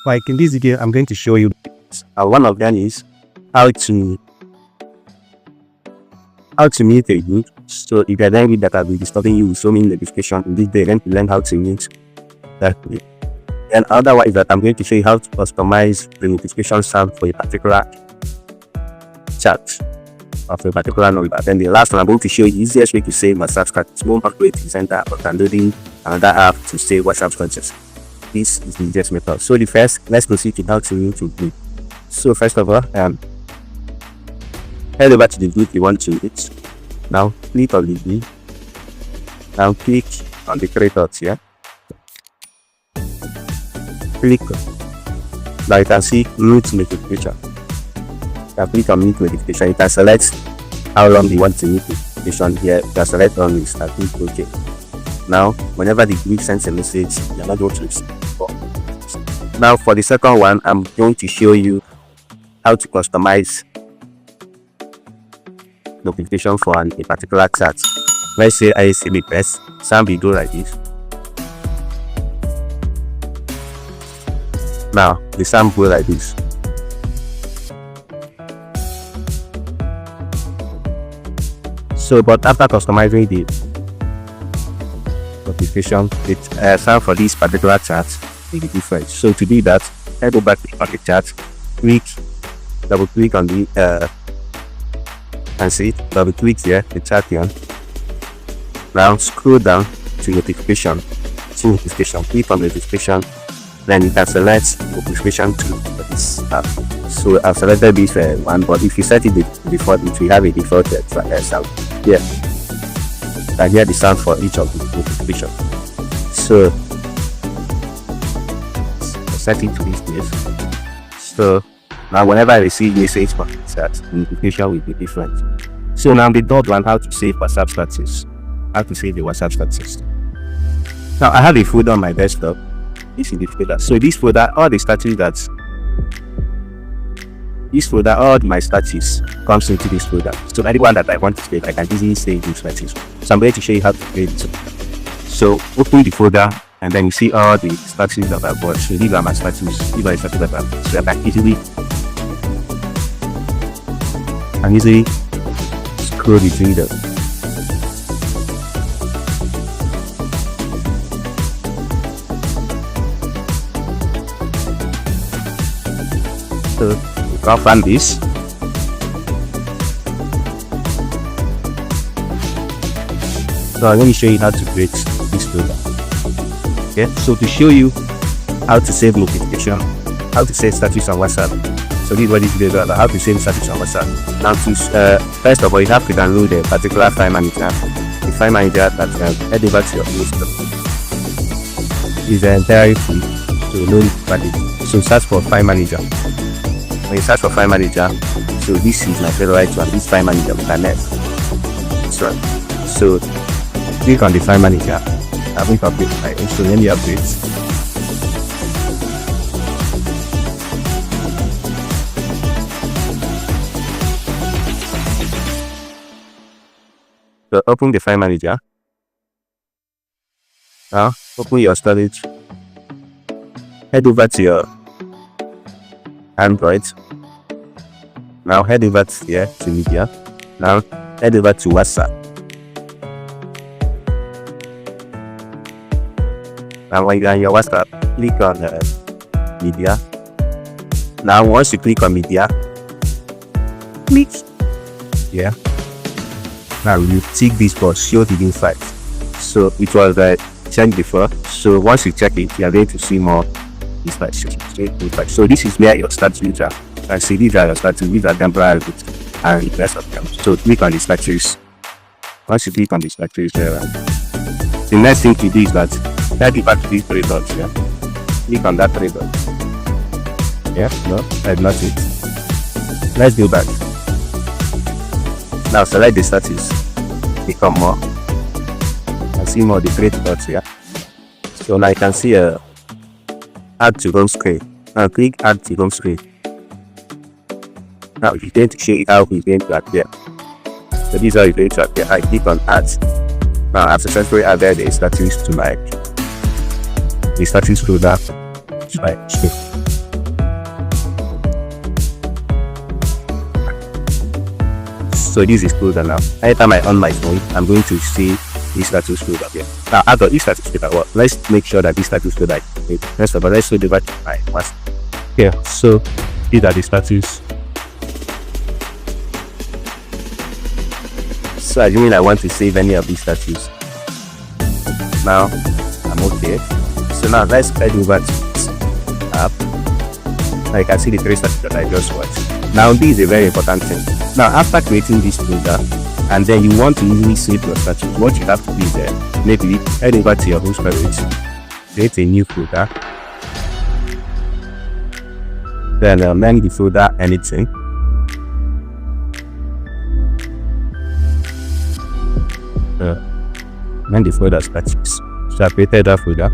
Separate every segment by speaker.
Speaker 1: Like in this video, I'm going to show you one of them is how to mute a group. So if you're angry that I'll be disturbing you with so many notifications in this day, then to learn how to mute that way. And otherwise that I'm going to show you how to customize the notification sound for a particular chat of a particular number. Then the last one I'm going to show you the easiest way to save WhatsApp chat. It's more accurate to send that or downloading another app to save WhatsApp contacts. This is the easiest method. So let's proceed to how to mute a group. So first of all, head over to the group you want to mute. Now click on the group. Now click on the three dots here. Click. Now you can see mute notification. You can click on mute notification. You can select how long you want to mute notification here. You can select on this and click OK. Now, whenever the group sends a message, you're not going to receive. Now, for the second one, I'm going to show you how to customize notification for a particular chat. Let's say I see the press, sound will go like this. Now, the sound will go like this. So, but after customizing the notification, the sound for this particular chat will be different. So to do that, head over back on the chat, double click on the and see double click here, the chat here. Now scroll down to notification. Click on notification. Then you can select notification to this app. So I've selected this one, but if you set it before, it will have a default sound. Yeah. And hear the sound for each of the notifications. So set it to this place. So now whenever I receive message from that, the notification will be different. So now the third one, how to save WhatsApp status. How to save the WhatsApp status. Now I have a folder on my desktop. This is the folder. So this folder, all the status all my status comes into this folder. So anyone that I want to save, I can easily save this status. So I'm going to show you how to create it. So open the folder and then you see all the statuses that I've got. So these are my statuses. These are the statuses that I've got. So I can easily scroll between them. So you can find this. So I'm going to show you how to create this folder. Okay, so to show you how to save notification, how to save status on WhatsApp. So this is what this video is about, how to save status on WhatsApp. Now to first of all, you have to download a particular file manager. The file manager that head over to your Play Store. It's entirely free, so no valid. So search for file manager. When you search for file manager, so this is my favorite one, this file manager with an F. This one. So click on the file manager. I'm going to update my so let me update. So open the file manager. Now open your storage. Head over to your Android. Now head over to here to media. Now head over to WhatsApp. Now when you're on your WhatsApp, click on media. Now once you click on media, click here. Now you tick this box, show the new files. So it was checked before. So once you check it, you are going to see more these files. So this is where your status user. And see these are your status, these are temporary and the rest of them. So click on the status. Once you click on the status, the next thing to do is that head back to these three dots here. Click on that three dots. Yeah, no, that's not it. Let's go back. Now select the status. Click on more. And see more the three dots here. So now you can see add to home screen. Now click add to home screen. Now it's going to show you how it's going to appear. So this is how it's going to appear. I click on add. Now I've successfully added the status to my status folder to my screen. So this is folder now. Anytime I on my phone, I'm going to see this status folder here. Now out of this status folder, well, let's make sure that this status folder is made. First of all, let's switch over to my master. Here, so these are the status. So assuming I want to save any of these status. Now I'm okay. So now let's head over to this app. Now you can see the 3 status that I just watched. Now this is a very important thing. Now after creating this folder, and then you want to easily save your status, what you have to do is maybe head over to your home storage, create a new folder, then name the folder anything. Name the folder status. So I created that folder.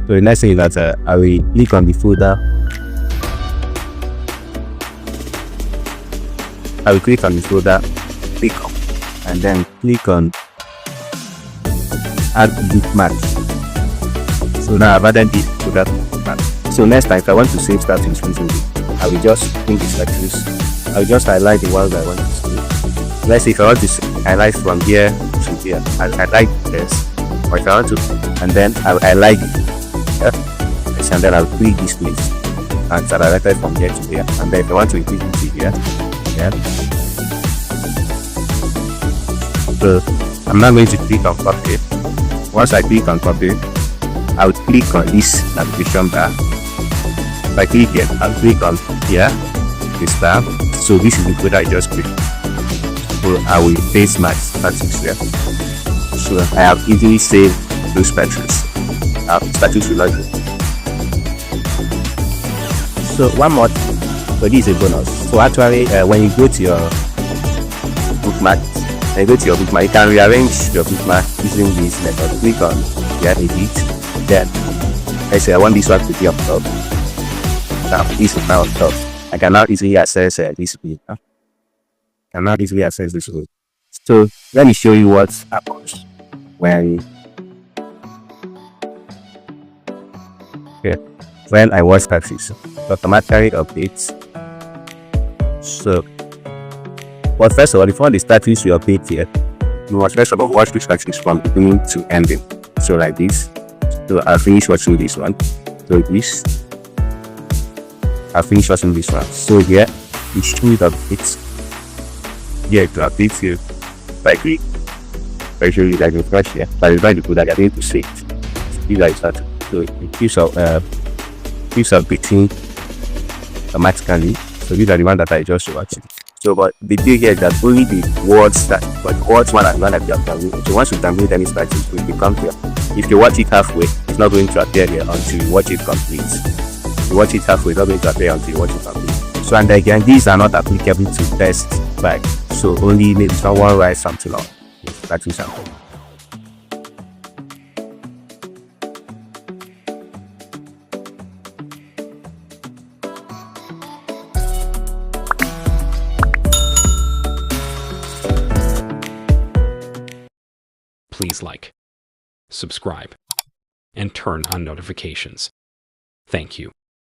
Speaker 1: So the next thing is that I will click on the folder. I will click on the folder, pick up, and then click on add bookmarks. So now I've added this folder to bookmark. So next time if I want to save status recently, I will just bring the status. I will just highlight the ones I want to save. Let's say if I want to highlight from here to here, I'll highlight this. Or if I want to, and then I will highlight it. And then I'll click this place. And so I highlighted from here to here. And then if I want to increase it to here, so I'm not going to click on copy. Once I click on copy, I will click on this navigation bar. If I click here, I'll click on here, this bar. So this is the code I just clicked. So I will paste my status here. So I have easily saved those status. Status will log. So one more thing. So this is a bonus. So actually, when you go to your bookmark, you can rearrange your bookmark using this method. Click on here, edit. Then I say I want this one to be up top. Now this is now on top. I can now easily access this page. So let me show you what happens when I watch status. Automatically updates. So, but first of all, if you want the status you update here, you must first of all watch the status from beginning to ending. So like this. So I'll finish watching this one. So this. I'll finish watching this one. So here, it's shows updates. Here to update here. By click. I show you that you fresh here. But it's going to put that you're going to save. These are started. So it keeps updating automatically. So these are the ones that I just watched. So but the thing here is that only the words one and one that you have downloaded. So once you download any status, it will become here. If you watch it halfway, it's not going to appear here until you watch it complete. If you watch it halfway, it's not going to appear until you watch it complete. So and again, these are not applicable to test bag. So only maybe someone writes something on that is sample.
Speaker 2: Please like, subscribe, and turn on notifications. Thank you.